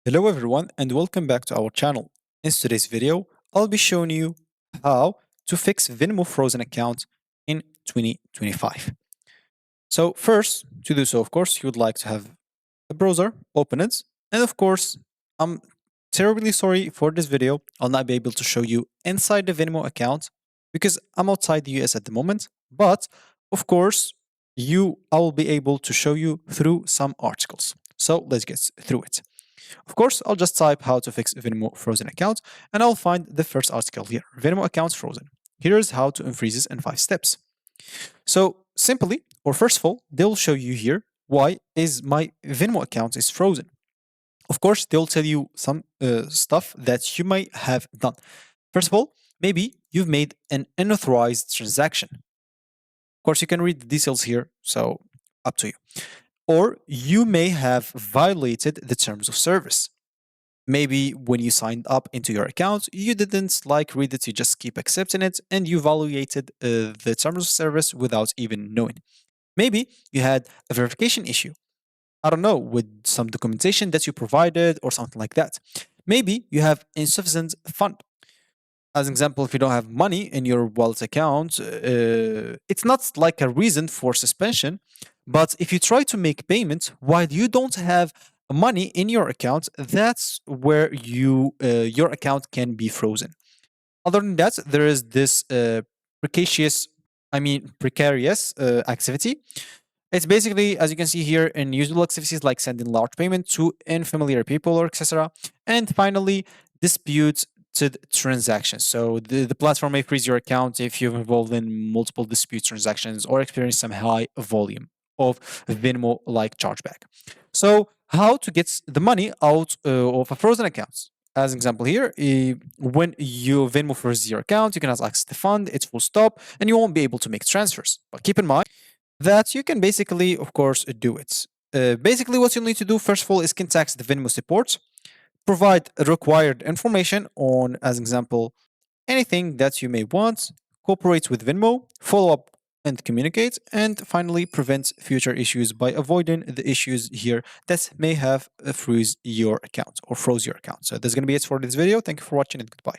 Hello everyone and welcome back to our channel. In today's video, I'll be showing you how to fix Venmo frozen account in 2025. So first, to do so, of course, you would like to have a browser, open it, and of course, I'm terribly sorry for this video. I'll not be able to show you inside the Venmo account because I'm outside the US at the moment, but of course, I will be able to show you through some articles. So let's get through it. Of course, I'll just type how to fix Venmo frozen account and I'll find the first article here, Venmo accounts frozen. Here's how to unfreeze this in 5 steps. So simply, or first of all, they'll show you here why is my Venmo account is frozen. Of course, they'll tell you some stuff that you might have done. First of all, maybe you've made an unauthorized transaction. Of course, you can read the details here, so up to you. Or you may have violated the terms of service. Maybe when you signed up into your account, you didn't read it, you just keep accepting it, and you violated the terms of service without even knowing. Maybe you had a verification issue. I don't know, with some documentation that you provided or something like that. Maybe you have insufficient fund. As an example, if you don't have money in your wallet account, it's not like a reason for suspension. But if you try to make payments while you don't have money in your account, that's where your account can be frozen. Other than that, there is this precarious activity. It's basically, as you can see here, unusual activities like sending large payments to unfamiliar people or etc. And finally, disputed transactions. So the platform may freeze your account if you're involved in multiple dispute transactions or experience some high volume of Venmo-like chargeback. So how to get the money out of a frozen account? As an example here, when you Venmo freezes your account, you cannot access the fund, it will stop, and you won't be able to make transfers. But keep in mind that you can basically, of course, do it. Basically, what you'll need to do, first of all, is contact the Venmo support, provide required information on, as an example, anything that you may want, cooperate with Venmo, follow up and communicate, and finally prevent future issues by avoiding the issues here that may have freeze your account or froze your account. So that's going to be it for this video. Thank you for watching and goodbye.